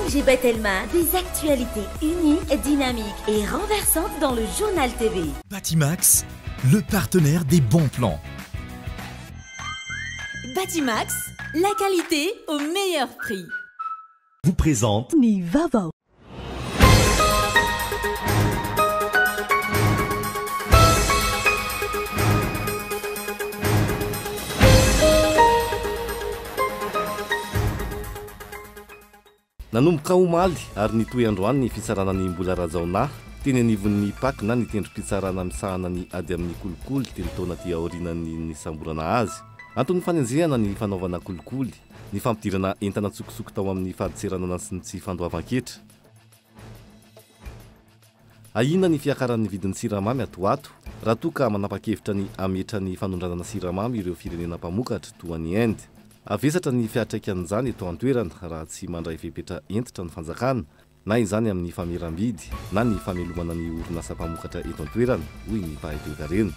MG Bethelma, des actualités uniques, dynamiques et renversantes dans le journal TV. Batimax, le partenaire des bons plans. Batimax, la qualité au meilleur prix. Vous présente Nivava. Nanomboka omaly ary nitoy androany ny fitsarana ny mbola rajaona teny anivon'ny paky na nitendrom-pitsarana misahana ny ady amin'ny kolikoly telo taona ty aorinany ny samborana azy antony fanenjehana ny fanaovana kolikoly ny fampidirana entana tsokosoko tao amin'ny fahadiseranana sy ny tsy fandoavan-ketra ahina ny fiakaran'ny vidin'ny siramamy atoato raha toa ka manapa-kevitra ny ametra ny fanondranana siramamy ireo firenena mpamokatra toa ny Inde. Avesatra ny fiatraikan'izany eto an-toerana raha tsy mandray fepetra entitra ny fanjakana na izany amin'ny fameram-bidy na ny famelomana ny orinasa mpamokatra eto an-toerana hoy ny mpahay toe-karena.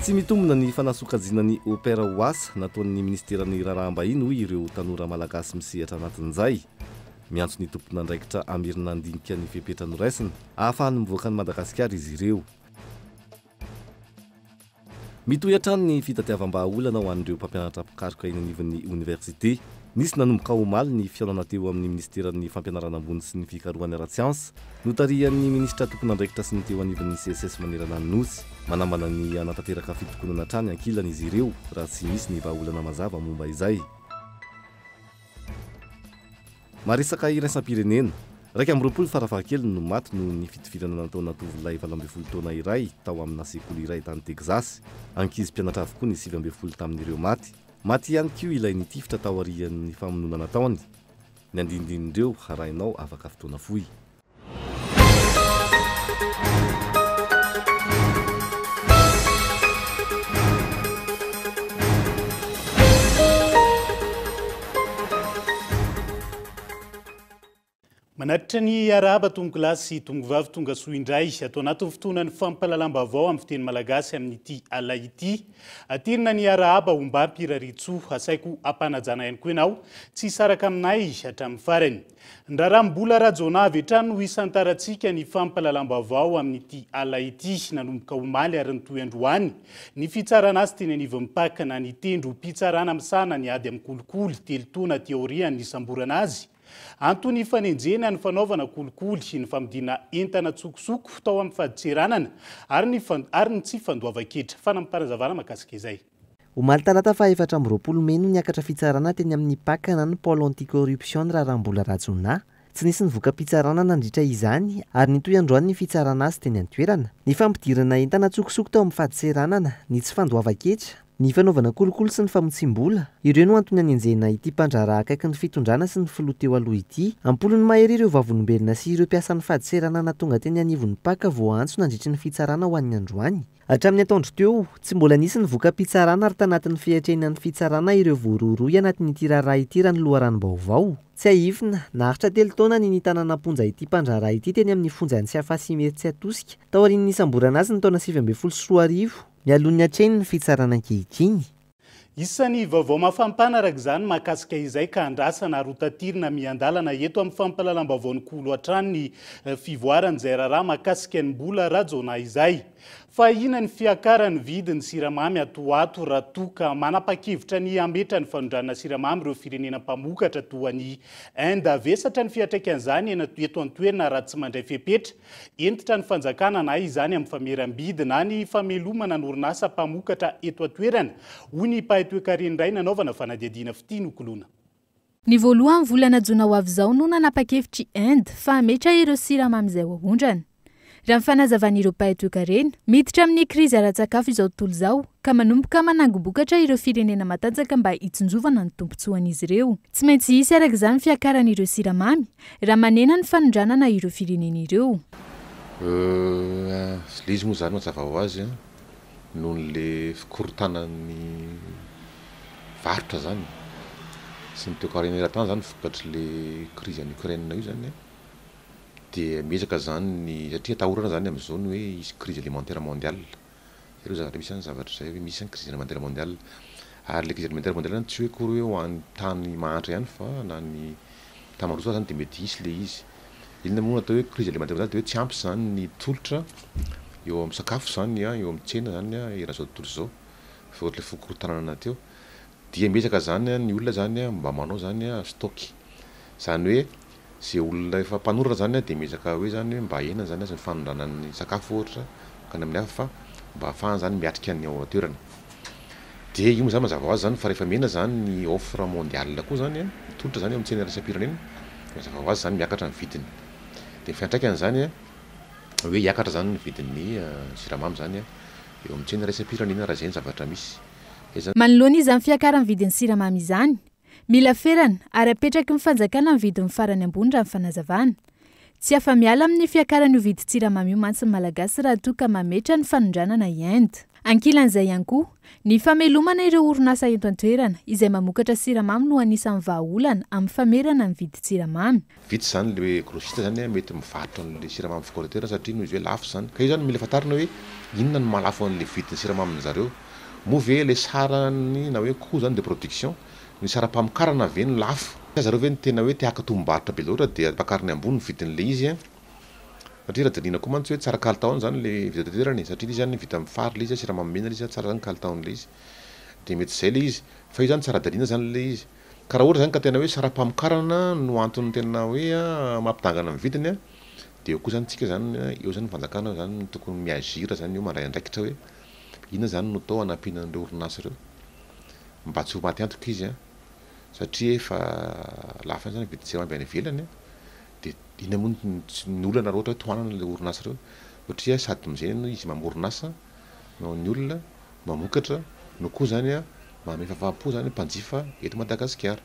Tsy mitombona ny fanasokajiana opera ho asa nataon'ny ministeran'ny raharaham-bahiny hoy ireo tanora malagasy misehatra anatin'izay. Miantso ny tompona andraikitra amerina andinika ny fepetra noraisina ahafahany mivoaka ny Madagasikara izy ireo. Mitohy hatrany ny fitatiavam-bahaolana ho an'ireo mpampianatra mpikaroka eny anivon'ny université. Nisy nanomboka omaly ny fihaonana teo amin'ny ministeran'ny fampianarana ambony sy ny fikarohana ara-tsiansa notarian'ny ministra tokony andraikitra sy ny teo anivon'ny CSS manerana ny nosy manambana ny anatanteraka fitokonana hatrany ankilana izy ireo raha tsy misy ny vahaolana mazava momba izay. Maresaka iraisam-pirenena raika amby roapolo farafahakeliny no maty no ny fitovirana nataona tovolahy 12 taona iray tao amina sekoly iray tany Texas. Ankizy mpianatra avokoa ny 12 tamin'ireo maty. Maty ihany koa ilay nitifitra tao arian'ny famonona nataony. Ny andindinindreo harainao afaka fotoana fohy. Manatitra ny araba tongo lasy tongo vavy tonga soa indray atao anatin'ny fotoanan'ny fampalalamba-bao amin'ny fiteny malagasy amin'ity alay ity. Atirina ny araba ombam-piraritsoa asaiko ampanajana ihany koa ianao tsy saraka aminay hatramin'ny farany. Ndraraha mbola rajona avy hatrany no isantarantsika ny fampalalamba-bao amin'ity alay ity nanomboka omaly ary nitoy androany. Ny fitsarana azy teny anivon'ny paky na ny tendrom-pitsarana misahana ny ady amin'ny kolikoly telo taona ty aorian'ny nisamborana azy. Antony fanenjena ny fanaovana kolikoly ny famidina entana tsokosoko tao amin'ny fahadiseranana ary ny tsy fandoavan-ketra. Fanampanazavana makasika izay. Omaly talata fa 4 Mei no niakatra fitsarana teny amin'ny paky na ny pôle anti-corruption raha mbola rajona. Tsy nisy nivoka-pitsarana nandritra izany ary nitoy androany ny fitsarana azy teny an-toerana. Ny fampidirana entana tsokosoko tao amin'ny fahadiseranana, ny tsy fandoavan-ketra, ny fanaovana kolikoly sy ny famotsim-bola, ireo no antony anenjena ity mpandraraha akaiky ny fitondrana sy ny filoha teo aloha ity. Ampolony mahery ireo vavolombelona sy ireo mpiasan'ny fahadiseranana tonga teny anivon'ny paky voantso nandritra ny fitsarana ho an'ny androany. Hatramin'ny ataondro teo, tsy mbola nisy nivoka-pitsarana ary tanatin'ny fiatrehan'ny fitsarana ireo voaroroy anatin'ity raharaha ity raha ny loharanom-baovao. Tsy ahifina, naharitra 3 taona ny tanàna ponja ity mpandraraha ity teny amin'ny fonjany sy afasimery tsy atosika tao aorian'ny nisamborana azy ny taona 2014. Mialohan'ny hatreny ny fitsarana ankehitriny. Isan'ny vaovao mafampana araka izany mahakasika izay ka andrasana rotatirina miandalana eto amin'ny fampalalam-baovao kolo hatrany ny fivoaran'izay raharaha mahakasika ny mbola rajona izay. Fa ina ny fiakaran'ny vidin'ny siramamy atoato raha toa ka manapa-kevitra ny ametra ny fanondrana siramamy ireo firenena mpamokatra toa ny Inde. Avesatra ny fiatraikan'izany eto an-toerana raha tsy mandray fepetra entitra ny fanjakana na izany amin'ny fameram-bidy na ny famelomana ny orinasa mpamokatra eto an-toerana hoy ny mpahay toe-karena iray nanaovana fanadihadiana fity nokolona. Ny voalohany volana jona ho avy izao no nanapa-kevitry Inde fa ametra ireo siramamy izay ho ahondrana. Raha fanazavan'ireo mpahay toe-karena miditra amin'ny krizy ara-tsakafo izao tontolo izao ka manomboka manangobokatra ireo firenena matanjaka mba hitsinjovana ny tombotsoan'izy ireo. Tsy maintsy hisy araka izany fiakaran'ireo siramamy raha manena ny fanondranana ireo firenena ireo. Izy moa zany mazava ho azy noho n'le fikorotanan'ny varotra zany sy ny toe-karena eran-tany zany vokatry le krizy any Ukraine io zany dia mezaka zany ny satria tahorana zany amin'izao ny hoe isy krizy alimentaire mondiale. Ireo zavatra misy any zavatra zay hoe misy ny krizy alimentaire mondiale ary le crise alimentaire mondiale tsy hoe kory hoe ho an'ny tany mahantra ihany fa na ny tamarosa zany de mety isy le izy inona moa atao hoe crise alimentaire mondiale de hoe tsy ampy zany ny tolotra eo amin'ny sakafo zany eo amin'ny tsena zany era zao tontolo zao fa ohatra le fikorotanana teo dia mesaka zany ny olona zany mba manao zany stock zany hoe zay olona efa mpanoratra zany de mesaka hoe zany mba ena zany ny fanondranan'ny sakafo ohatra ka ny amin'ny hafa fa mba ahafahana zany miatrika ny ao toerana de io moa zany mazava ho azy zany fa rehefa mena zany ny offre mondiale koa zany tolotra zany eo amin'ny tsena raisam-pirenena mazava ho azy zany miakatra ny vidiny de fiantraikany zany hoe hiakatra zany ny vidin'ny siramamy zany eo amin'ny tsena raisam-pirenena raha zay ny zavatra misy manoloana izy amin'ny fiakaran'ny vidin'ny siramamy izany mila ferana ary apetraky ny fanjakana ny vidin'ny farany ambony raha ny fanazavana tsy afa miala amin'ny fiakaran'io vidy siramamy io mantsy malagasy raha toa ka mametra ny fanondranana Inde ankilan'izay ihany koa ny famelomana ireo orinasa eto an-toerana izay mamokatra siramamy no anisan'ny vahaolana amin'ny famerana ny vidy siramamy vitsy zany le grossiste zany mety mivarotra an'le siramamy fikorateur satria noho izy hoe lafo zany ka io zany mila fantarina hoe inona ny malafo an'le vidin'ny siramamy zareo moa ve le sarany na hoe coût zany de production ny sara-pamokarana ve ny lafo zareo ve ny tena hoe tiaka tombarotra be loatra de pakariny ambony ny vidin'le izy satria raha janina koa mantsy hoe tsara kalitaony zany le vidatoerany satria izy zany vita amin'ny fary le izy siramamy mena le izy tsara zany kalitaon'le izy de mety zay le izy fa io zany tsara danina zany le izy ka raha ohatra zany ka tena hoe sara-pamokarana no antony tena hoe mampitangana amin'ny vidiny de eo koa zany tsika zany eo zany fanjakana zany tokony miazira zany io mandray andraikitra hoe inona zany no atao hanampiana an'ireo orinasa ireo mba tsy ho maty antoka izy satria efa lafa zany vidy siramamy any ivelany de ina moa ny olana raha ohatra hoe tohanana le orinasa ireo satria sady mizay izy mamorinasa no ny olona mamokatra no koa zany mamefafapo zany mpanjifa eto Madagasikara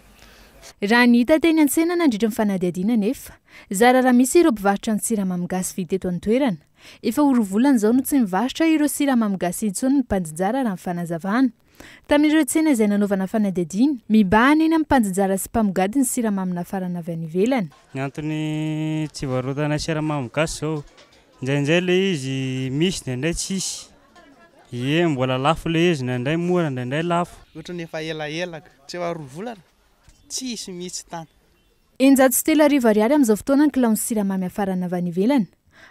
raha ny hita teny an-tsena nandritra ny fanadihadiana nefa zara raha misy ireo mpivarotra ny siramamy gasy vidy eto an-toerana efa orovolana zao no tsy mivarotra ireo siramamy gasy intsony ny mpanjijara raha ny fanazavana tamin'ireo tsena izay nanaovana fanadihadiana mibahana eny amin'ny mpanjijara sy mpamogady ny siramamy nafarana avy any ivelany ny antony tsy varotana siramamy gasy zao indraindray le izy misy ndraindray tsisy mbola lafo le izy ndraindray mora ndraindray lafo ohatra ny efa elaelaka tsy efa roa volana tsisy mihitsy tany 130 ariary amin'izao fotoana ny kilaon'ny siramamy afarana avy any ivelany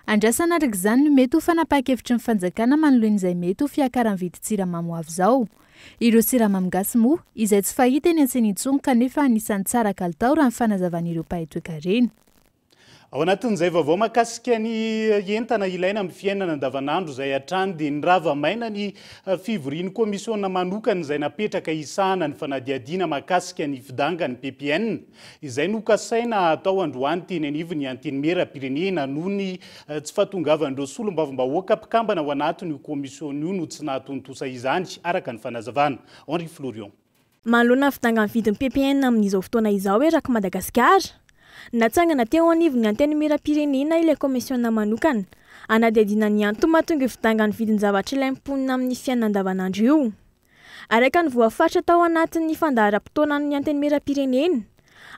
andrasana araka izany no mety ho fanapakevitry ny fanjakana manoloan'izay mety ho fiakaran'ny vidy siramamy ho avy zao ireo siramamy gasy moa izay tsy fahita eny an-tsena intsony kanefa anisan'ny tsara kalitao raha ny fanazavan'ireo mpahay toe-karena ao anatin'izay vaovao mahakasika ny entana ilaina amin'ny fiainana andavanandro izay hatrany dia ny rava-maina ny fivorian'ny komisiona manokana izay napetraka isahana ny fanadihadiana mahakasika ny fidangany PPN izay nokasaina atao androany teny anivy ny anteny mera-pirenena noho ny tsy fahatongavan'ireo solombavam-bahoaka mpikambana ao anatin'io komisiona io no tsy nahatontosa izany araka ny fanazavana Henri Florion manoloana fidangany vidin'ny PPN amin'izao fotoana izao eraka Madagasikara natsangana teo anivy ny anteny mera-pirenena ilay komisiona manokana anadihadiana ny antony mahatonga fidangany vidin'ny zavatra ilaim-ponina amin'ny fiainana andavanandro io araka ny voafatra tao anatin'ny fandaharam-potoana ny anteny mera-pirenena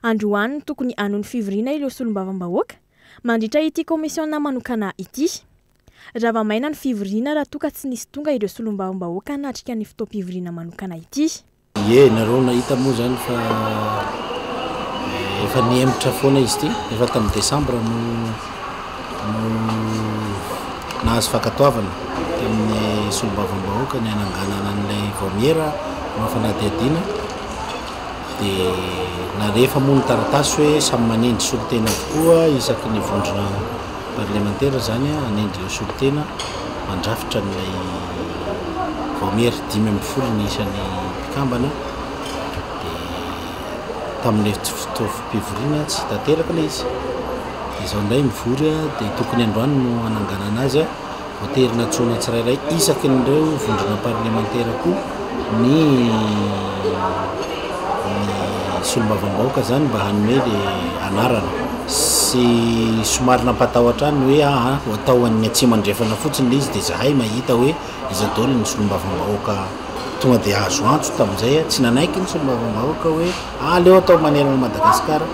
androany tokony hanao ny fivoriana ireo solombavam-bahoaka mandritra ity komisiona manokana ity rava-maina ny fivoriana raha toka tsy nisy tonga ireo solombavam-bahoaka natrika ny fotoam-pivoriana manokana ity nareo nahita moa zany fa efa niemitra foana izy ty efa tamin'ny Desambra no nahazo fankatoavana tamin'ny solombavam-bahoaka ny ananganana an'ilay vomiera no fanadihadiana dia narehefa moa ny taratasy hoe samy manendry solotena avokoa isaky ny vondrona parlementaire zany anendry ireo solotena mandrafitra n'ilay vomiera 5 ny isan'ny mpikambana tamin'ilay fitovam-pivoriana tsy tanteraka ilay izy izao indray mivory dia tokony androany no ananganana azy voaterina tsona tsirairay isaky n'ireo vondrona parlementaire koa ny solombavam-bahoaka zany mba hanome le anarana sy somary nampatahotra any hoe atao an'ny atsimandrefana fotsiny le izy dia zahay mahita hoe izy adaolo ny solombavam-bahoaka tonga dia azo antso tamin'izay tsy nanaiky ny solombavam-bahoaka hoe aleo atao manerana Madagasikara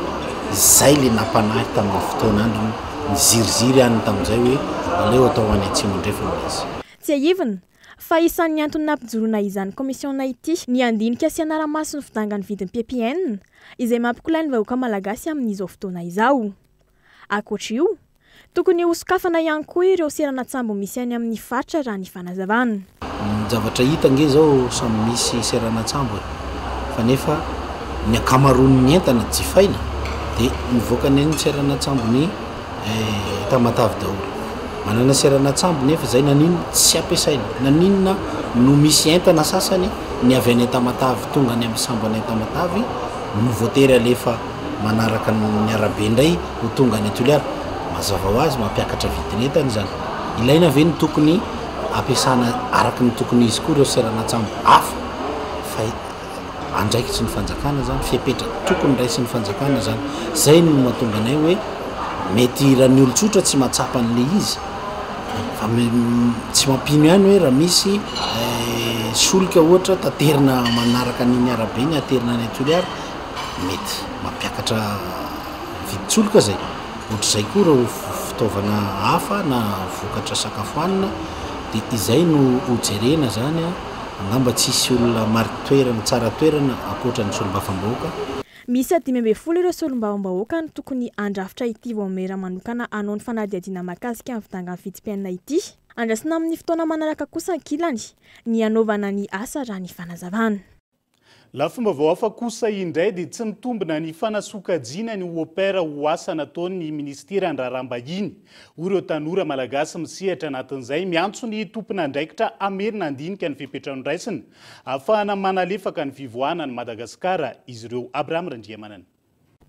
izay le nampanahy tamin'ny fotoanandro ny ziriziry any tamin'izay hoe aleo atao any atsimandrefana izy tsy aivina fa isan'ny antony nampijoroana izany komisiona ity ny andinika sy anaramaso ny fidangany vidin'ny PPN izay mampikolay ny vahoaka malagasy amin'izao fotoana izao. Ankoatra io, tokony hosokafana ihany koa ireo seranatsambo misy any amin'ny faritra raha ny fanazavana. Ny zavatra hita nge zao samy misy seranatsambo fa nefa ny akamaroan'ny entana jifaina dia mivoaka ny seranatsambo ny Tamatavy daholo. Manana seranatsambo nefa zay naninona tsy ampiasaina, naninona no misy entana sasany ny avy any Tamatavy tonga ny amin'ny sambo any Tamatavy no voatery alefa manaraka ny arabe indray ho tonga ny Toliara. Mazava ho azy mampiakatra vidin'entana zany. Ilaina ve ny tokony ampiasana araka ny tokony izy koa ireo seranatsambo hafa fa andraikitsy ny fanjakana zany, fiapetra tokony raisy ny fanjakana zany. Zay no mahatonga anay hoe mety raha ny olon-tsotra tsy mahatsapa an'le izy fa tsy mampino ihany hoe raha misy solika ohatra taterina manaraka n'iny arabe ny aterina ny Toliara mety mampiakatra vidin-tsoloka zay. Ohatr'izay koa raha fitaovana hafa na vokatra sakafoanina dia izay no hojerena zany angamba tsisy olona marika toerana tsara toerana akoatra ny solombavambahoaka. Misy 520 ireo solombavambahoaka no tokony andrafitra ity vaomera manokana anao ny fanadihadiana mahakasika amin'ny fidangany vidim-piainana ity. Andrasana amin'ny fotoana manaraka kosa ankilany ny anaovana ny asa raha ny fanazavana. Lafomba vao hafa kosa indray dia tsy mitombina ny fanasokajiana ny opera ho asa nataon'ny ministera an-drarambahiny. Ireo tanora malagasy misehatra anatin'izay miantso ny tompon'andraikitra amerina andinika ny fipetrano raisina ahafahana manalefaka ny fivoahana ny Madagasikara izy ireo Abraham Randriamanana.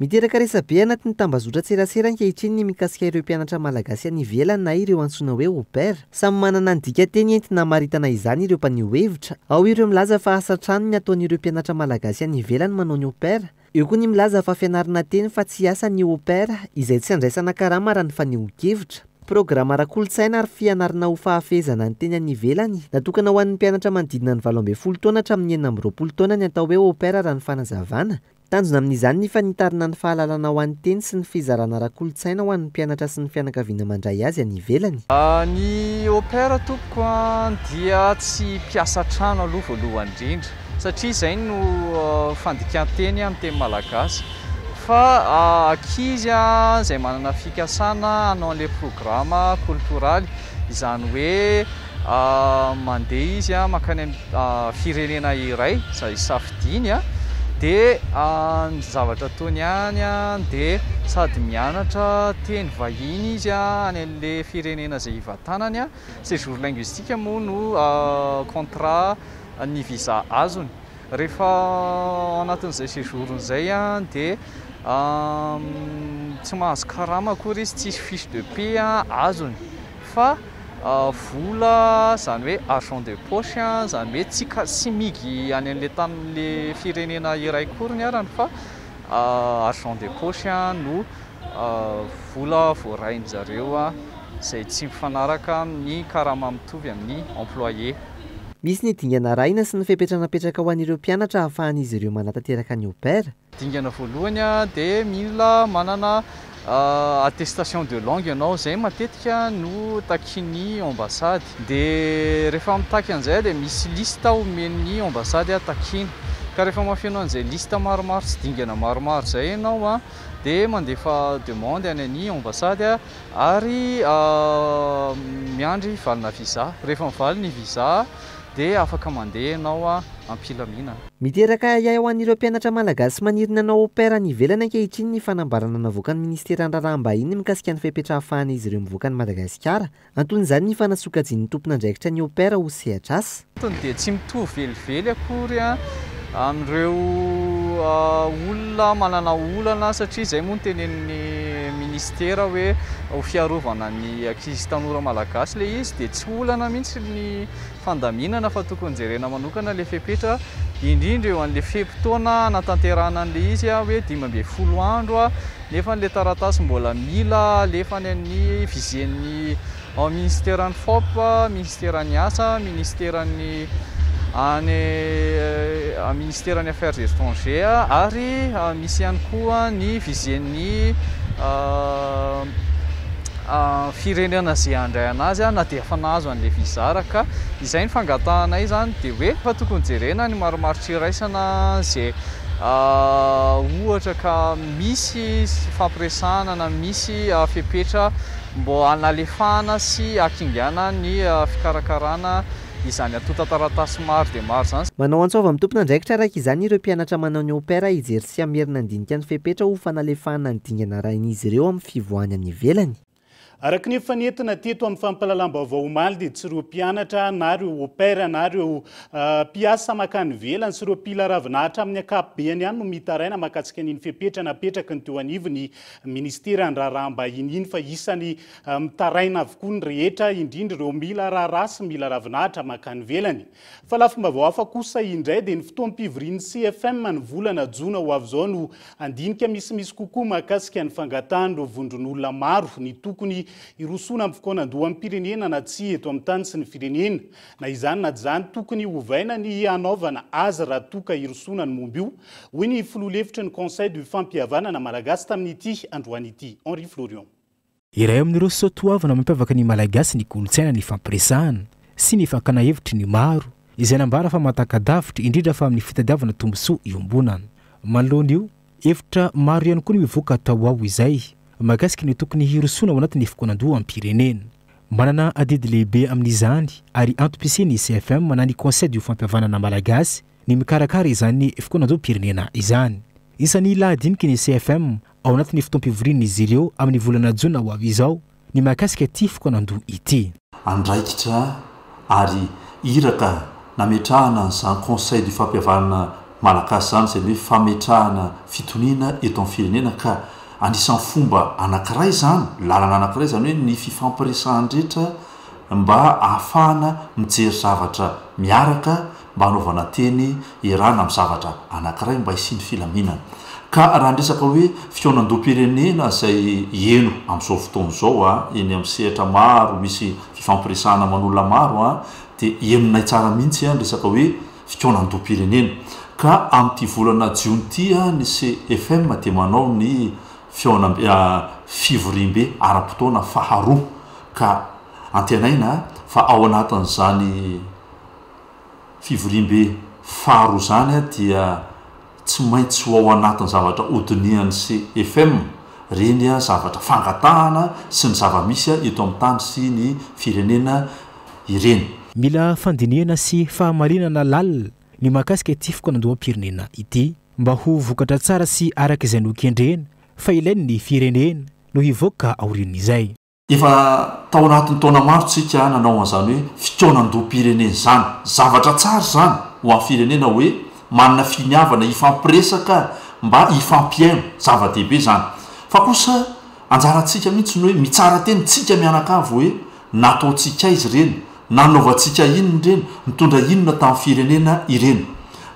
Miteraka resabe anatin'ny tambazotra tserasera ankehitriny ny mikasika ireo mpianatra malagasy any ivelany na ireo antsoina hoe opera. Samy manana ny dikateny entina maritana izany ireo mpaneho hevitra. Ao ireo milaza fa asa trano ny ataon'ireo mpianatra malagasy any ivelany manao ny opera. Eo koa ny milaza fa fianarana teny fa tsy asa ny opera izay tsy andraisana karama raha ny fanehoan-kevitra. Programa ara-kolontsaina ary fianarana ho fahafezana ny teny any ivelany natokana ho an'ny mpianatra manodidina ny 12 taona hatramin'ny 19 taona ny atao hoe opera raha ny fanazavana. Tanjona amin'izany ny fanitarana ny fahalalana ho an'ny teny sy ny fizarana ara-kolontsaina ho an'ny mpianatra sy ny fianakaviana mandray azy any ivelany. Ny opera tompoko dia tsy mpiasa trano aloha voalohany indrindra satria izay no fandikan-teny amin'ny teny malagasy. Fa ankizy izay manana fikasana hanao an'ilay programa kulturaly izany hoe mandeha izy mankany firenena iray izay safidiny dia ny zavatra ataony ihany dia sady mianatra teny vahiny izy any an'ilay firenena izay hivatanany. Séjour linguistique moa no contrat ny visa azony. Rehefa anatin'izay séjour-n'izay dia tsy mahazo karama akory izy, tsisy fiche de paie azony fa vola zany hoe argent de poche zany hoe tsy migy any an'le tamin'le firenena iray kory ny arany fa argent de poche no vola voarainy zareo izay tsy mifanaraka amin'ny karama mitovy amin'ny employé. Misy ny dingana raina sy ny fipetranapetraka ho an'ireo mpianatra ahafahan'izy ireo manatanteraka ny opera. Dingana voalohany dia mila manana attestation de langue ianao, zay matetika no takin'ny ambassady. Dia rehefa mitaky an'izay dia misy lista omen'ny ambassady takiny. Ka rehefa mafianao an'izay lista maromaro sy dingana maromaro zay ianao dia mandefa demande any an'ny ambassady ary miandry valina visa. Rehefa mivaly ny visa dia afaka mandeha ianao ampilamina. Miteraka iay ho an'ireo mpianatra malagasy manirina anao opera ny ivelany ankehitriny ny fanambarana navoaka ny ministera an-draraham-bahiny mikasika ny fepetra ahafahana izy ireo mivoaka ny Madagasikara. Anton'izany ny fanasokajian'ny tompon'andraikitra ny opera ho sehatra asa. Dia tsy mitovy velively akory amin'ireo olona manana olana satria izay moa no tenen'ny ministera hoe ho fiarovana ny ankizy tanora malagasy ilay izy dia tsy olana mihitsy ny fandaminana fa tokony jerena manokana ilay fepetra indrindra eo an'ilay fepitoana natanterana an'ilay izy hoe 12 andro nefa n'ilay taratasy mbola mila alefa any amin'ny vizien'ny ministeran'ny FOP, ministeran'ny asa, ministeran'ny ministeran'ny affaires étrangères ary misy ihany koa ny vizien'ny firenena zay andray anazy na dia efa nahazo an'ilay vizara ka izay ny fangatahanay zany dia hoe fa tokony jerena ny maromaro tsiraisana zay ohatra ka misy fampiresana na misy fepetra mbo analefahana sy akingana ny fikarakarana izany atota taratasy maro dia maro zany. Manao antsova amin'ny tompona ndraikitra araka izany ireo mpianatra manao ny opera hijery sy amerina andinika ny fepetra ho fanalefahana ny dingana rain'izy ireo amin'ny fivoahany amin'ny ivelany. Araka ny efa nentina teto amin'ny fampahalalam-baovao omaly dia tsy ireo mpianatra na ireo opera na ireo mpiasa makany velany sy ireo mpila ravinahitra amin'ny ankapobeny ihany no mitaraina mahakasika an'iny fepetra napetraka ny teo anivony ministera ny raharaham-bahiny iny fa isany mitaraina avokoa ny rehetra indrindra ireo mila raharaha sy mila ravinahitra makany velany. Fa lafim-baovao hafa kosa indray dia ny fotoam-pivorian'ny CFM ny volana jona ho avy izao no andinika misimisy kokoa mahakasika ny fangatahana vondron'olona maro ny tokony irosona amin'ny fokonan-doha amin'ny pirenena na tsy eto amin'ny tany sy ny firenena na izany na zany tokony hovaina ny anaovana azy raha toka irosona ny momba io hoy ny filoha-hevitry ny conseil du fampihavanana malagasy tamin'ity androan'ity Henri Florian. Iray amin'ireo soatoavana mampiavaka ny malagasy ny kolontsaina ny fampiresahana sy ny fankana hevitry ny maro izay nambara fa matakadavitra indrindra fa amin'ny fitadiavana tombosoa iombonana. Manoloana io hevitra maro ihany koa ny mivoaka atao ao izay mahakasika ny tokony hirosona ao anatin'ny fokonan-doha amin'ny pirenena. Manana adidy lehibe amin'izany ary antom-piasain'ny CFM na ny conseil du fampihavanana malagasy ny mikarakara izany fokonan-doha pirenena izany. Isan'ny lahadinika ny CFM ao anatin'ny fotoam-pivorian'izy ireo amin'ny volana jona ho avy izao ny mahakasika ity fokonan-doha ity. Andraikitra ary iraka nametrahana izany conseil du fampihavanana malagasy zany izay hoe fametrahana fitoniana eto amin'ny firenena ka anisan'ny fomba anankiray zany, lalana anankiray zany hoe ny fifampiresahandrehetra mba ahafahana mijery zavatra miaraka mba hanaovana teny irana amin'ny zavatra anankiray mba hisiny filaminana. Ka raha ndresaka hoe fionan-doha-pirenena izay eno amin'izao fotoana izao eny amin'ny sehatra maro misy fifampiresahana manolona maro dia enonay tsara mihitsy resaka hoe fionan-doha-pirenena. Ka amin'ity volana jiony ny CFM dia manao ny fivoriam-be ara-potoana faharoa ka antenaina fa ao anatin'izany fivoriam-be faharoa zany dia tsy maintsy ho ao anatin'ny zavatra hodinian'ny CFM reny zavatra fangatahana sy ny zava-misy eto amin'ny tany sy ny firenena ireny. Mila fandinihana sy fahamarinana lalina ny mahakasika ity fokonan-doham-pirenena ity mba ho vokatra tsara sy araka izay nokendrena fa ilainy ny firenena no hivoaka aorian'izay. Efa tao anatin'ny taona maro tsika nanao an'izany hoe fitonan-doha-pirenena zany zavatra tsara zany ho amin'ny firenena hoe manana finiavana ifampiresaka mba ifampiaino zava-dehibe zany. Fa kosa anjarantsika mihitsy hoe mitsara teny tsika mianakavy hoe nataontsika izy ireny nanaovantsika inona ireny mitondra inona tamin'ny firenena ireny.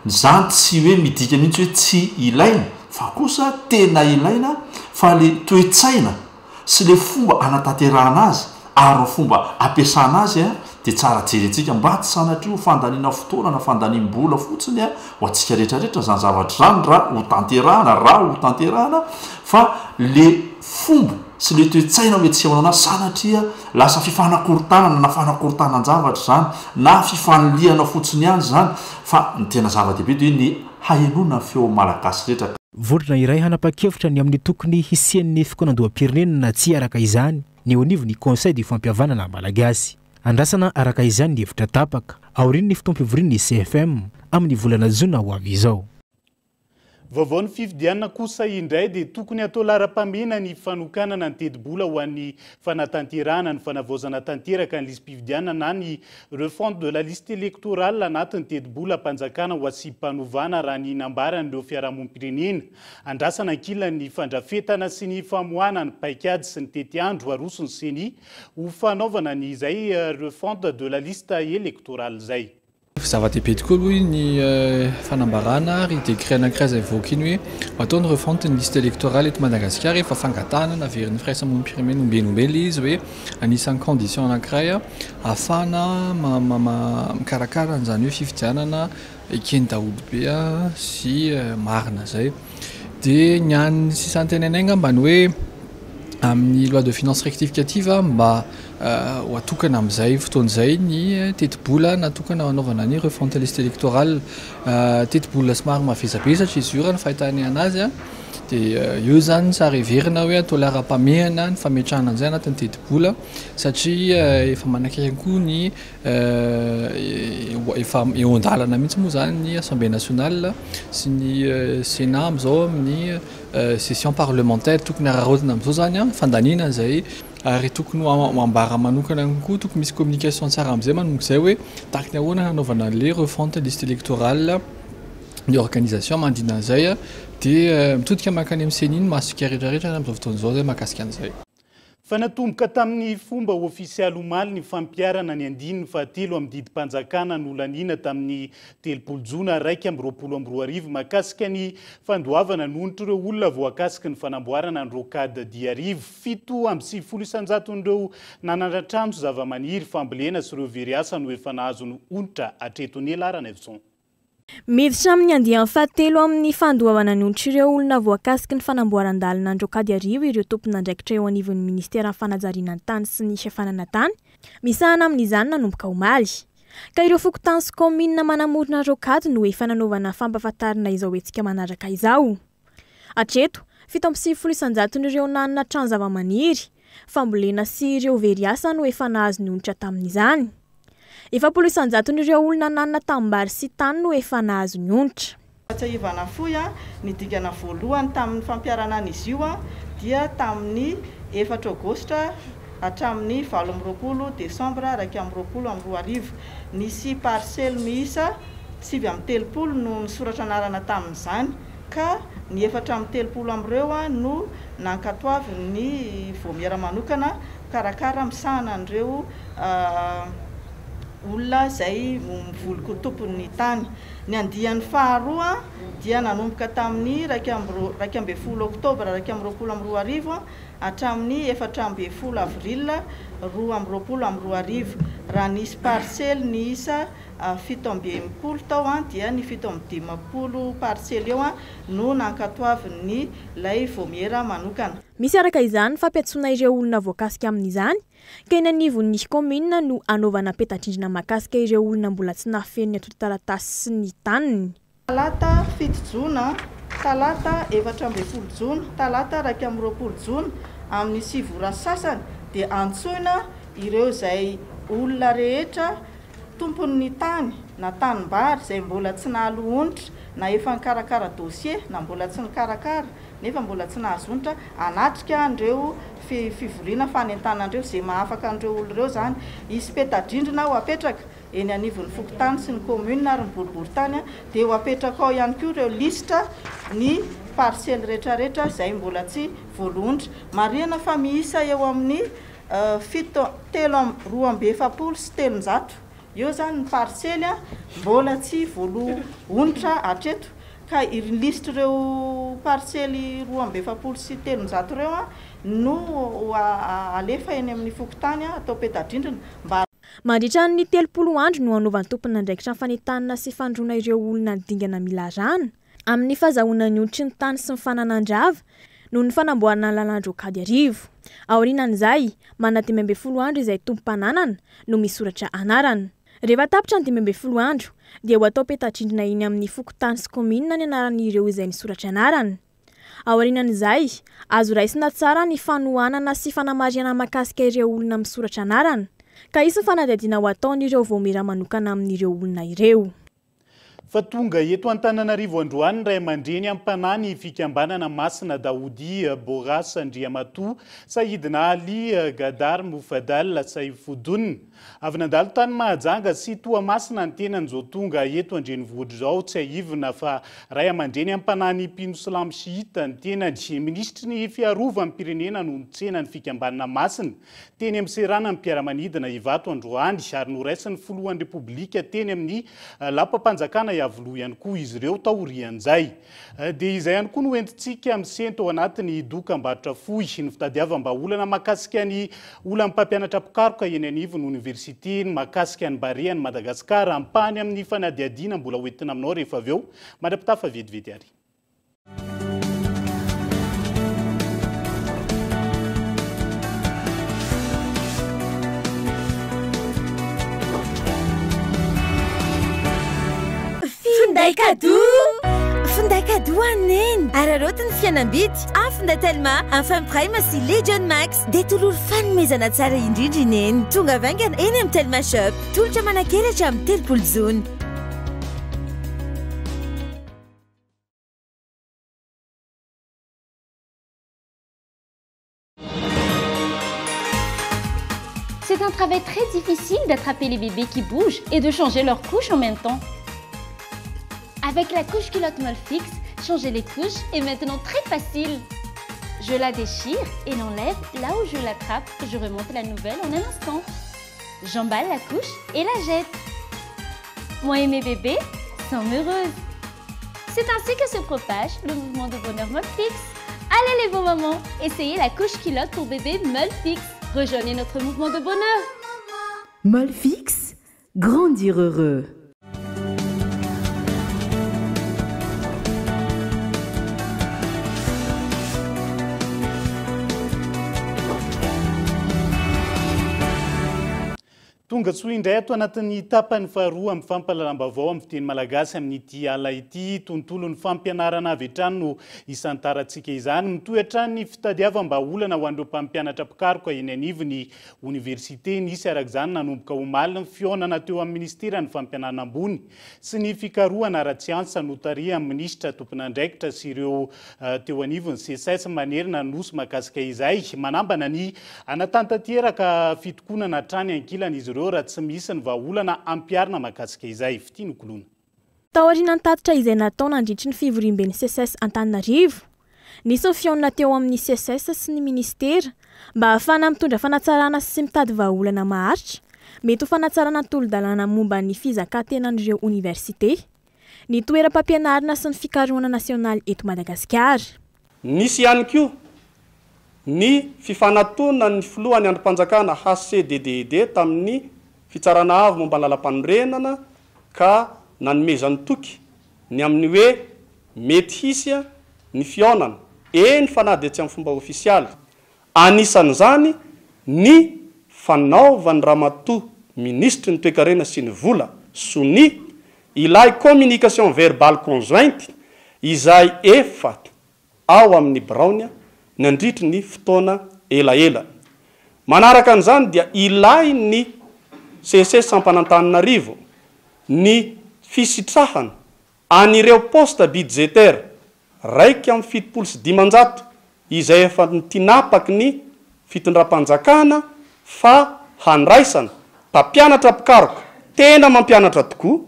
Zany tsy hoe midika mihitsy hoe tsy ilaina fa kosa tena ilaina fa le toe-tsaina sy le fomba anatanterahana azy ary fomba ampiasana azy dia tsara jerentsika mba tsy sanatria ho fandaniana fotoana na fandaniam-bola fotsiny ho antsika rehetrarehetra zany zavatra zany raha ho tanterahana fa le fomba sy le toe-tsaina metsika manao sanatria lasa fifanakorontanana na fanakorontanan-javatra zany na fifaniliana fotsiny ihany zany fa ny tena zava-dehibe dia ny hahenona feo malagasy rehetra. Vorona iray hanapa-kevitra ny amin'ny tokony hisian'ny fokonan-doha-pirenena na tsy araka izany ny eo anivon'ny conseil du fampihavanana malagasy. Andrasana araka izany ny hevitra tapaka aorian'ny fotoam-pivorian'ny CFM amin'ny volana jona ho avy izao. Vaovao ny fifidianana kosa indray dia tokony atao lara-pamena ny fanokanana ny teti-bola ho an'ny fanatanterahana ny fanavaozana tanteraka ny listim-pifidianana na ny refonte de la liste électorale anatin'ny teti-bola mpanjakana ho asy-panovana raha ny nambaran'ireo fiarahamonim-pirenena. Andrasana ankilana ny fandrafetana sy ny famohana ny paikady sy ny tetiandro aroso ny seni ho fanaovana ny izay refonte de la liste électorale zay. Zava-dehibe tokoa aloha ny fanambarana ary décret anankiray izay mivoaka iny hoe atao ny refonte ny liste électorale eto Madagasikara efa fangatahana naverin'ny firaisamonim-pirenena ombenombely izy hoe anisan'ny condition anankiray ahafahana mikarakara an'izany hoe fifidianana ekeny daholobe sy marina zay. Dia ny any sisany tenenay ngambany hoe amin'ny loi de finance rectificative mba ho atokana amin'izay fotoan'izay ny teti-bola natokana hanaovana ny refonte liste électorale teti-bola somary mavesabesatra izy io raha ny fahitany anazy a dia io zany tsara heverina hoe atao lara-pamehana ny fametrahana an'izay anatin'ny teti-bola satria efa manakaiky koa ny efa eo an-dalana mihitsy moa zany ny assemblée nationale sy ny sénat amin'izao amin'ny session parlementaire tokony ararodina amin'izao zany a fandaniana izay ary tokony ambara manokana koa tokony misy communication tsara amin'izay manomboka izay hoe tahaka ny ahoana hanaovana le refonte liste électorale ny organisation mandina an'izay dia mitodika mankany amin'ny seniny masika rehetrarehetra amin'izao fotoan'izao zay mahakasika an'izay. Fa natomboka tamin'ny fomba ofisialy omaly ny fampiarana ny andininy fahatelo amin'ny didim-panjakana nolanina tamin'ny 3 jona 2022 mahakasika ny fandoavana nonotro ireo olona voakasika ny fanamboarana ny rokada diarivo 7 isanjaton'ireo nanandratrano zava-maniry fambolena sy ireo veriasa no efa nahazo ny onitra hatreto ny alarana evison. Miditra amin'ny andiany fahatelo amin'ny fandoavana nonotro ireo olona voakasika ny fanamboaran-dalana ny rokady arivo ireo tompon'andraikitra eo anivon'ny ministera fanajariana ny tany sy ny fiafanana tany misahana amin'izany nanomboka omaly ka ireo fokontany sy commune manamorona rokady no efa nanaovana fampafatarina izao etsika manaraka izao hatreto 7 isanjaton'ireo nanana trano zava-maniry fambolena sy ireo veriasa no efa nahazo ny onitra tamin'izany. Efa 10 isanjaton'ireo olona nanana tambary sy tany no efa nahazo ny onitra. Ivana foya ny dingana voalohany tamin'ny fampiarana izy io dia tamin'ny 4 Aogositra hatramin'ny 20 Desambra 2022 nisy parcelle miisa 730 no nisoratra anarana tamin'izany ka ny 430 amin'ireo no nankatoavy ny voamiera manokana karakara misahana an'ireo olona izay mivoliko tompon'ny tany. Ny andiany faharoa dia nanomboka tamin'ny 12 Oktobra 2022 hatramin'ny 14 Avril 2022 raha nisy parcelle ny isa 710 tao dia ny 710 parcelle eo no nankatoavin'ny lay voamiera manokana. Misy araka izany fampiatsona ireo olona voakasika amin'izany ka eny anivon'ny commune no anaovana peta-drindrina mahakasika ireo olona mbola tsy nafen'ny atoto-taratasy sy ny taniny. Talata 7 Jona, talata 14 Jona, talata 20 Jona amin'ny 7 ora sasany dia antsoina ireo izay olona rehetra tompon'ny tany na tanimbary izay mbola tsy nahalohonitra na efa nikarakara dossier na mbola tsy nikarakara nefa mbola tsy nahazo onitra anatrika andreo fivoriana fanentanandreo izay mahafaka andreo olona ireo zany isy peta-drindrina ho apetraka eny anivon'ny fokontany sy ny commune ary ny boriboritany dia ho apetraka ao ihany koa ireo lista ny parcelle rehetrarehetra izay mbola tsy voalohonitra marihana fa miisa eo amin'ny 7 sy 300 eo zany ny parcelle mbola tsy voalohonitra hatreto ka liste ireo parcelle 2 sy 300 ireo no alefa eny amin'ny fokontany atao peta-drindrina mba mandritra ny 30 andro no hanaovan'ny tompon'andraikitra fanentanana sy fandroana ireo olona dingana mila rano amin'ny fahazahoana ny onotry ny tany sy ny fananandrava no ny fanamboarana lalan-drokady arivo. Aorianan'izay mana 12 andro izay tompo-pananana no misoratra anarana. Rehefa tapitra ny 12 andro dia ho atao peta-drindrina iny amin'ny fokontany sy commune ny anaran'ireo izay nisoratra anarana. Aorianan'izay azo raisina tsara ny fanohanana sy fanamariana mahakasika ireo olona misoratra anarana ka isy fanadihadiana ho ataon'ireo voamiera manokana amin'ireo olona ireo. Fa tonga eto Antananarivo androany ray aman-dreny ampanany fikambanana Masina Daoudi Boras Andriamatoa Saidina Ali Gadar Mufadal Saifudun avy nandalo tany Mahajanga sy Toamasina ny tenan'izao tonga eto andrenivohitra zao tsy aivina fa ray aman-dreny ampanany Pino Slamy Shiita ny tenany ministry ny fiarovana pirenena no nitsena ny fikambanana Masina teny amin'ny serana ny mpiara-manidina Ivato androany ary noraisiny filohan'ny repoblika teny amin'ny lapam-panjakana avoloha ihany koa izy ireo taorian'izay dia izay ihany koa no entintsika amin'ny sento ao anatin'ny dokam-barotra fohy ny fitadiavam-baolana mahakasika ny olana mpampianatra pikaroka eny anivon'ny université mahakasika ny Barea ny Madagasikara ampany amin'ny fanadihadiana mbola hoentina aminao rehefa avy eo mandra-pitafa vetivety ary. finday cadeau aneny ary arotiny fianam-bidy afinda telma infamprime sy Legion Max dia tolory fanomezana tsara indrindra ineny tonga vaingana eny amin'ny Telma Shop tolotra manankelatra amin'ny 3 zona. C'est un travail très difficile d'attraper les bébés qui bougent et de changer leurs couches en même temps. Avec la couche culotte Molfix, changer les couches est maintenant très facile. Je la déchire et l'enlève là où je l'attrape. Je remonte la nouvelle en un instant. J'emballe la couche et la jette. Moi et mes bébés sommes heureuses. C'est ainsi que se propage le mouvement de bonheur Molfix. Allez les bons mamans, essayez la couche culotte pour bébé Molfix. Rejoignez notre mouvement de bonheur. Molfix, grandir heureux. Tonga tsoa indray ato anatin'ny tapany faharoa amin'ny fampalalam-bavao amin'ny fiteny malagasy amin'ity ala ity tontolon'ny fampianarana avy hatrany no isantarantsika izany mitoetra ny fitadiavam-baolana ho an'ireo mpampianatra pikaroka eny anivon'ny université nisy araka izany nanomboka omaly ny fionana teo amin'ny ministera ny fampianarana ambony sy ny fikarohana ara-tsiansa notaria amin'ny minisitra tompon'andraikitra sy ireo teo anivon'ny CSS manerina nosy mahakasika izay manambana ny anatantateraka fitokonana hatrany ankilana izy raha tsy misy ny vahaolana ampiarina mahakasika izay fitiny kolona. Taorian'ny tatitra izay natao nandritry ny fivoriam-ben'ny CSS Antananarivo, nisy fihaonana teo amin'ny CSS sy ny ministera mba ahafana mitondra fanatsarana sy mitady vahaolana maharitra, mety ho fanatsarana tolo-dalàna momba ny fizakatenan'ireo université, ny toeram-pampianarana sy ny fikarohana nasionaly eto Madagasikara. Nisy ihany koa ny fifanatona ny filohan'ny androm-panjakana HCDDD tamin'ny fitsarana avy momba ny lalam-panorenana ka nanomezany toky ny amin'ny hoe mety hisy ny fionana eny fanady tsy amin'ny fomba ofisialy. Anisan'izany ny fanaovan'ny ramatoa ministry ny toe-karena sy ny vola sony ilay communication verbale conjointe izay efa ao amin'ny Brownia nandritry ny fotoana elaela. Manaraka an'izany dia ilay ny CSS Ampanantananarivo ny fisitrahana an'ireo poste budgétaire raiky amin'ny 7,500 izay efa tinapaky ny fitondram-panjakana fa handraisana mpampianatra pikaroka tena mampianatra tokoa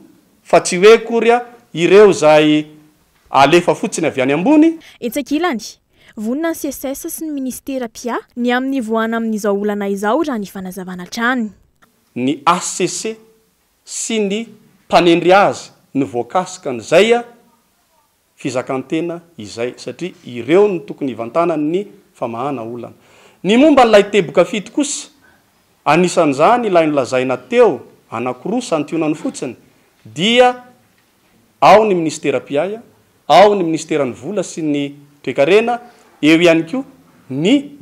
fa tsy hoe korya ireo zay alefa fotsiny avy any ambony. Etsakilany vonina ny CSS sy ny ministera PIA ny amin'ny voana amin'izao olana izao raha ny fanazavana trany. Ny ACC sy ny mpanendry azy ny voakasika n'izay fizakantena izay satria ireo ny tokony ivantanany ny famahana olana. Ny momba n'ilay teboka fito kosa anisan'izany ilay nilazaina teo anankiroa santionany fotsiny dia ao ny ministera PIA, ao ny ministera ny vola sy ny toe-karena, eo ihany koa ny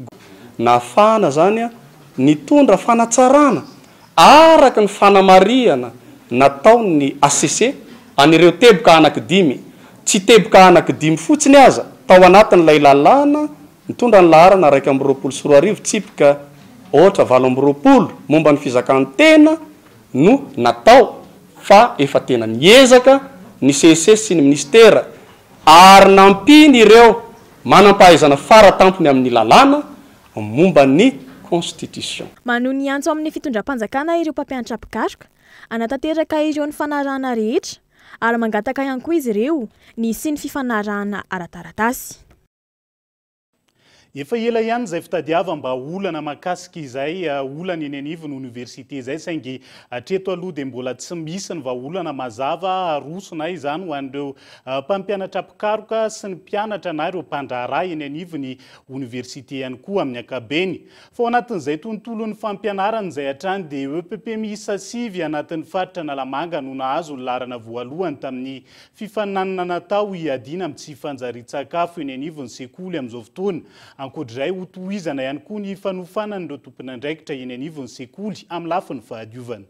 nafana zany ny tondra fanatsarana araka ny fanamariana nataony ACC anireo teboka anankidimy, tsy teboka anankidimy fotsiny aza tao anatin'ilay lalàna nitondra ny laharana 120 tsipika ohatra 7 momba ny fizakantena no natao fa efa tena niezaka ny CSS sy ny ministera ary nampiny ireo manampahaizana faratampony amin'ny lalàna momba ny constitution. Manohy ny antso amin'ny fitondram-panjakana ireo mpampianatra pikaroka anatanteraka ireo ny fanarahana rehetra ary mangataka ihany koa izy ireo ny sy ny fifanarahana ara-taratasy. Efa ela ihany izay fitadiava mba olana mahakasika izay olana eny anivon'ny université izay saingy hatreto aloha dia mbola tsy misy ny vahaolana mazava arosona izany ho an'ireo mpampianatra pikaroka sy ny mpianatra na ireo mpandraharaha eny anivon'ny université ihany koa amin'ny ankabeny. Fa ao anatin'izay tontolon'ny fampianarana izay hatrany dia EPP miisa 7 anatin'ny faritra Analamanga no nahazo ny laharana voalohany tamin'ny fifaninanana natao hiadiana amin'ny tsy fanjarian-tsakafo eny anivon'ny sekoly amin'izao fotoana. Ankoatrizay ho tohizana ihany koa ny fanofanan'ireo tompon'andraikitra eny anivon'ny sekoly amin'ny lafiny fahadiovana.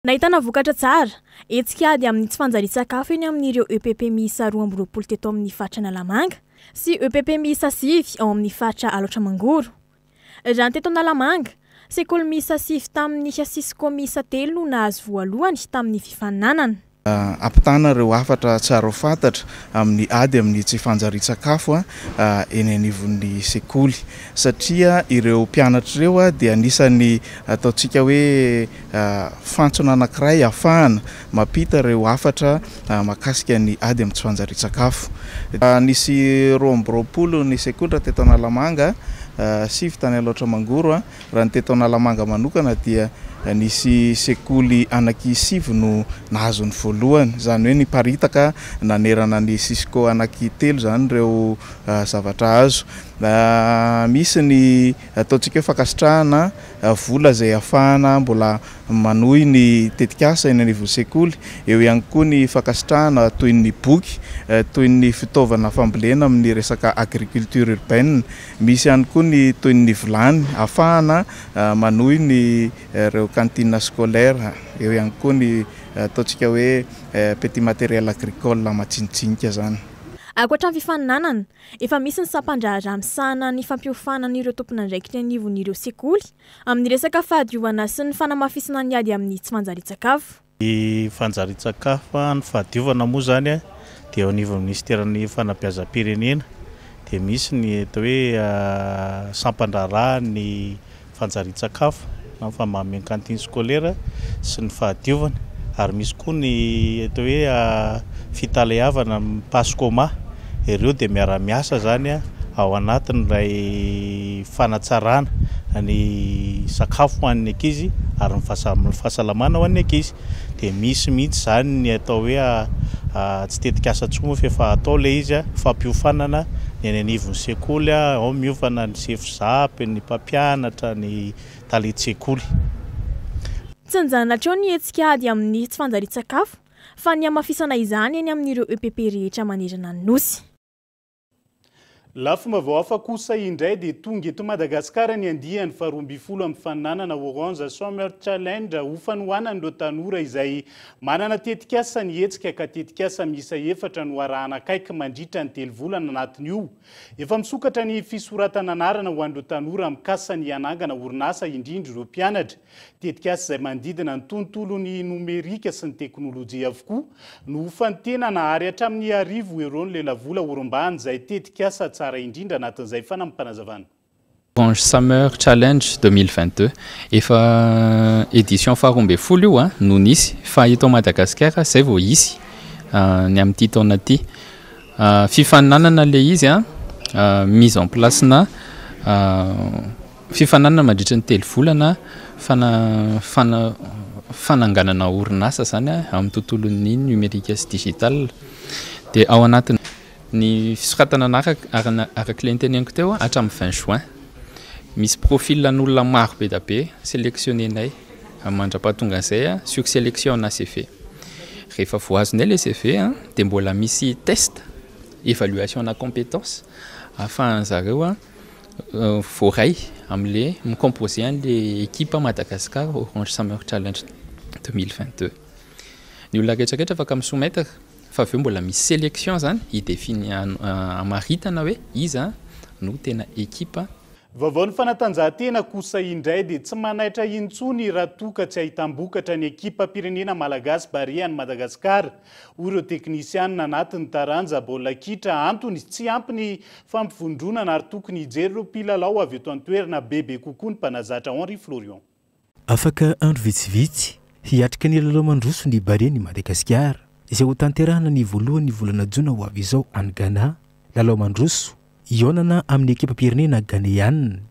Nahitana vokatra tsara etsika ady amin'ny tsy fanjari-tsakafo eny amin'ireo EPP miisa 2 teto amin'ny fatra Analamanga sy EPP miisa 9 ao amin'ny fatra Alaotra Mangoro. Raha teto Analamanga, sekoly miisa 9 tamin'ny Sisko miisa 3 no nahazo voalohany tamin'ny fifaninanana. Ampitana ireo afatra tsara fantatra amin'ny ady amin'ny tsy fanjari-tsakafo eny anivon'ny sekoly satria ireo mpianatra ireo dia anisany ataontsika hoe fantsona anankiray ahafahana mampita ireo afatra mahakasika ny ady amin'ny tsy fanjari-tsakafo. Nisy 2 ny sekoly raha teto Analamanga, 7 tany Alaotra Mangoro. Raha ny teto Analamanga manokana dia nisy sekoly anaky 7 no nahazo ny voalohany, zany hoe niparitaka nanerana ny Sisko anaky 3 zany ireo zavatra azo. Misy ny ataontsika hoe fakasitrahana vola izay ahafahana mbola manohy ny tetikasa eny anivon'ny sekoly. Eo ihany koa ny fakasitrahana toy ny boky, toy ny fitaovana fambolena amin'ny resaka agriculture urbaine. Misy ihany koa ny toy ny vilany ahafahana manohy ny ireo cantine scolaire. Eo ihany koa ny ataontsika hoe petit matériel agricole matsinitsinika zany. Ankoatran'ny fifaninanana, efa misy ny sampandraharaha misahana ny fampiofanan'ireo tompon'andraikitra anivon'ireo sekoly amin'ny resaka fahadiovana sy ny fanamafisana ny ady amin'ny tsy fanjari-tsakafo. Ny fanjari-tsakafo ny fahadiovana moa zany dia ao anivon'ny ministeran'ny fanabeazam-pirenena dia misy ny atao hoe sampandraharaha ny fanjari-tsakafo na famameny cantine scolaire sy ny fahadiovana, ary misy koa ny atao hoe fitalehavana paskoma. Ireo dia miara-miasa zany ao anatin'ilay fanatsarana ny sakafo ho an'ny ankizy ary ny fahasalamana ho an'ny ankizy. Dia misy mihitsy zany ny atao hoe tsy tetikasa tsoma fa efa atao ilay izy fampiofanana ny anivon'ny sekoly, ao miofana ny sefozapy, ny mpampianatra, ny talenty-tsekoly. Tsy nijanonatra eo ny hetsika ady amin'ny tsy fanjari-tsakafo fa ny amafisana izany eny amin'ireo EPP rehetra manerana ny nosy. Lafo mavaoafa kosa indray dia tonga eto Madagasikara ny andiany 12 amin'ny faninanana Orange Summer Challenge ho fanohanan'ireo tanora izay manana tetikasa ny hetsika ka tetikasa miisa 4 no arahana akaiky mandritra ny 3 volana anatin'io. Efa misokatra ny fisoratana anarana ho an'ireo tanora mikasa ny anangana orinasa indrindra ireo mpianatra. Tetikasa izay mandidina ny tontolon'ny nomerika sy ny teknôlôjia avokoa no fantena nahary hatramin'ny 10 € lela vola orombany izay tetikasa tsara indrindra anatin'izay fanampanazavana. Orange Summer Challenge 2022 efa édition 12 io no nisy fa eto Madagasikara zay vao isy ny amin'ity taona ity. Fifaninanana le izy mise en place na fifaninanana mandritra ny 3 volana fananganana orinasa zany amin'ny tontolon'ny numerika sy digital. Dia ao anatin'ny ny fisoratana araka le teneniko teo hatramin'ny 20 juin. Misy profil n'olona maro be da be sélectionnenay mandrapahatonga an'izay sur sélection na CV. Rehefa voazonay le CV dia mbola misy test évaluation na compétence ahafahan zareo voaray amin'le micomposé an'le équipe Madagascar Orange Summer Challenge 2022. Ny olona rehetrarehetra afaka misoumettre fa aveo mbola misy sélection zany idéfini amaritana hoe iza no tena équipe. Vaovao ny fanatanjahantena kosa indray dia tsy manaitra intsony raha toka tsy ahitam-bokatra ny ekipa pirenena malagasy barian'ny Madagasikara. Ireo teknisianina anatin'ny taranja baolina kitra antony tsy ampy ny fampivondronana ary tokony hijery ireo mpilalao avy eto an-toerana bebe kokoa ny mpanazatra Henri Florian. Afaka andro vitsivitsy hiatrika ny lalao mandroso ny barian'ny Madagasikara izay ho tanterahana ny voalohany volana jona ho avy izao any Ghana. Lalao mandroso ionana amin'ny ekipa pirenena ghanéenne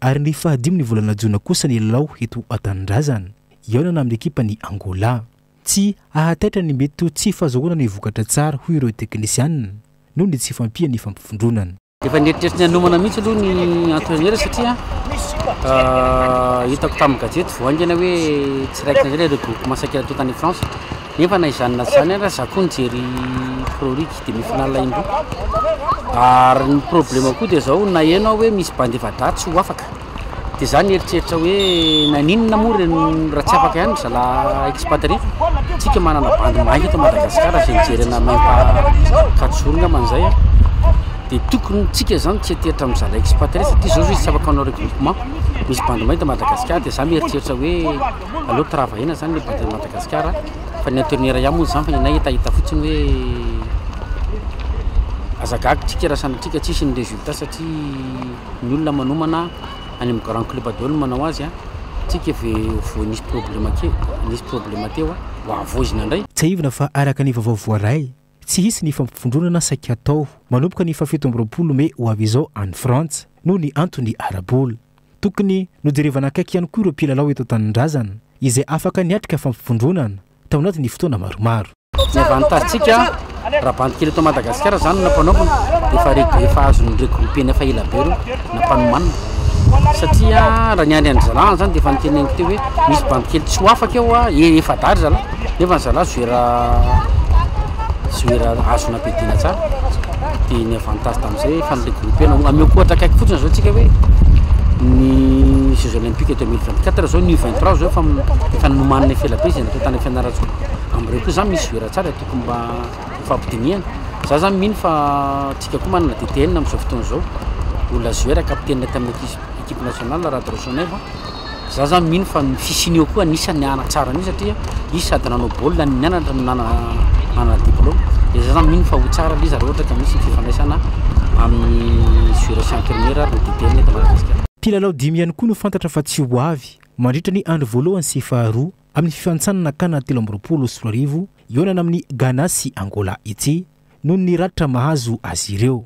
ary ny fahadimony volana jona kosa ny lalao eto Antandrazana ionana amin'ny ekipa ny Angola. Tsy ahataitra ny mety tsy fahazoana ny vokatra tsara ho ireo teknisianina noho ny tsy fampia ny fampifondronana. Efa neritreritra ny anomana mihitsy aloha ny entraîneur satria hitako tamin'ny gazety voangana hoe tsy raikitra indray le groupe masakira to tany France nefa naizanona zany raha za koa nijery Pro League demi-finale indroa. Ary ny problème koa dia zao na hainao hoe misy bandefa daty tsy ho afaka dia zany eritreritra hoe naninona mory raha tsy afaka ihany zala expatrie tsika manana bandy mainka eto Madagasikara zay nijerena mempa 4 jours ngaman'izay a dia tokony tsika zany tsy ateritra amin'ny zala expatrie satria zao izy tsy afaka hanao regroupement misy bandy mainka Madagasikara dia za mieritreritra hoe aloha travaina zany le bandy Madagasikara fa ny internera ihany moa zany fa nay hitahita fotsiny hoe azagagy tsika raha sanatrika tsisy ny résultat satria ny olona manomana any amin'ny grand club adolo manao azy a tsika vo nisy problema teo a ho avozina indray tsy aivina fa araka ny vaovao voaray tsy hisy ny fampifondronana saika atao manomboka ny fafito amby roapolo me ho avy izao any frantsa noho ny antony arabola tokony nojerevana akaiky ihany koa ireo mpilalao eto tanindrazana izay afaka niatrika fampifondronana tao anaty ny fotoana maromaro ny avantagentsika raha bandikely eto Madagasikara zany nampanaovana dia efa azony regroupé nefa ela be reo nampanomanina satria raha ny andry zalana zany dia efa niteneniko teo hoe misy bandikely tsy ho afaka eo a efa dary zala nefa ny zala zoera azona bedina tsara dia ny avantage tamin'izay efa ny regroupé ameo kohatra akaiky fotsiny zao tsika hoe ny Jeux olympiques 2024 zao ny 23 zao efa nomanina efela be zay natao tany fianarantsoa am'ireo koa zany misy zoera tsara tokony mba fampidiniana za zany mino fa tsika koa manana DTN amin'izao fotoana zao olona zoera capitaine tamin'ny équipe nationale radrosoneva za zany mino fa ny fisinio koa anisany niana tsara ni satria izy sady nanao baolina ny nianatra nanana diplôme dia za zany mino fa ho tsara le izy raha ohatra ka misy fifandraisana amin'ny zoera sy internera le DTN eto Madagasikara mpilalao 5 ihany koa no fantatra fa tsy ho avy mandritra ny andro voalohany sy faharoa amin'ny fifantsanana kana 3 ionana amin'ny Ghana sy Angola ity noho ny ratra mahazo azy ireo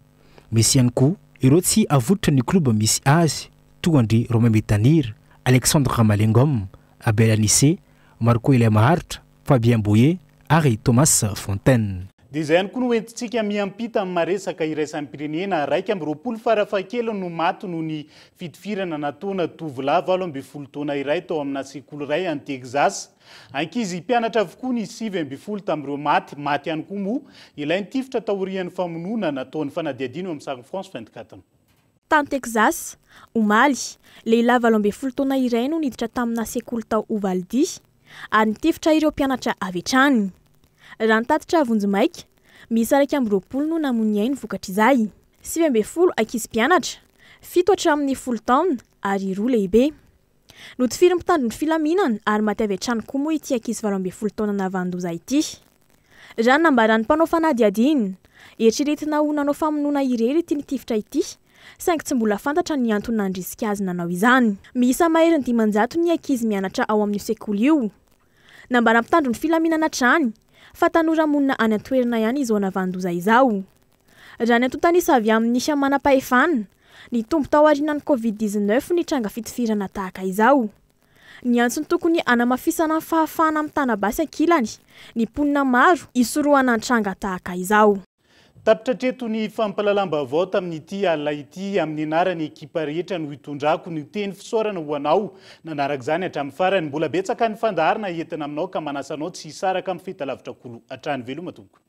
misy ihany koa ireo tsy avototra ny kluba misy azy toa andry Romain Betanir, Alexandre Ramalengom, Abel Anissé, Marco Elia Maharitra, Fabien Boye ary Thomas Fontaine. dia izay ihany koa no entintsika miampita amin'ny maresaka iraisan'ny pirenena raika amby roapolo farafakelo no maty noho ny fitifirana nataona tovolahy 18 taona iray tao amina sekoly iray any Texas. Ankizy mpianatra avokoa ny 7 tamin'ireo maty ihany koa moa ilay nitifitra taorian'ny famonoana nataon'ny fanadiadino amin'ny Sary France 24. Tany Texas, omaly, lehilahy 18 taona iray no niditra tamina sekoly tao Uvalde ary nitifitra ireo mpianatra avy hatrany. Raha nitatitra Vonjimaika, misy 20 no namony ainy vokatra izay. 20 ankizy mpianatra, 7 hatramin'ny 10 taona ary 2 lehibe. Notifiry mpitandro ny filaminana ary maty avy hatrany koa moa ity ankizy 12 taona navandoza ity. Raha nambaran'ny mpanao fanadiadina, eritreretina ho nanao famonoana irery ity nitifitra ity, saingy tsy mbola fantatra ny antony nandrisika azy nanao izany. Miisa maherin'ny 500 ny ankizy mianatra ao amin'ny sekoly io. Nambaran'ny mpitandro ny filaminana hatrany fa tanora monina any an-toerana ihany izao navandoza izao. Raha ny antontanisa avy amin'ny nisy manam-pahefana, ny tombo tao aorianan'ny Covid-19 ny tranga fitifirana tahaka izao. Ny antsony tokony anamafisana fahafahana amin'ny tanabasy ankilany, ny mponina maro isorohana tranga tahaka izao. Tapitratreto ny fampalalam-baovao tamin'ity alina ity amin'ny anarany ekipa rehetra no hitondrako ny teny fisaorana ho anao nanaraka izany hatramin'ny farany mbola betsaka ny fandaharana entina aminao ka manasanao tsy hisaraka amin'ny fahitalavitrakolo hatrany veloma tompoko.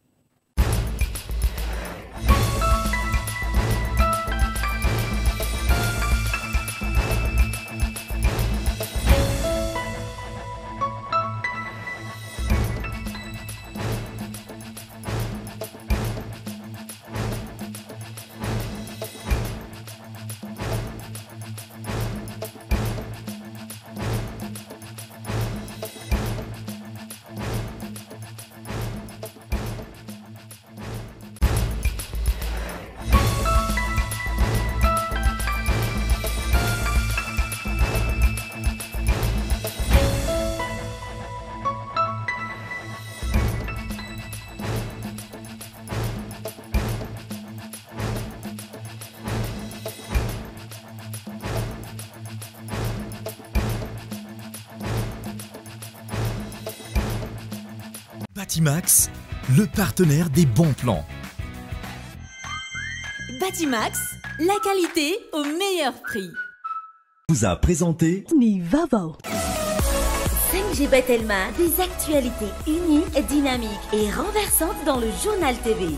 Batimax, le partenaire des bons plans. Batimax, la qualité au meilleur prix. Vous a présenté Nivavo. 5G Batelma, des actualités uniques, dynamiques et renversantes dans le journal TV.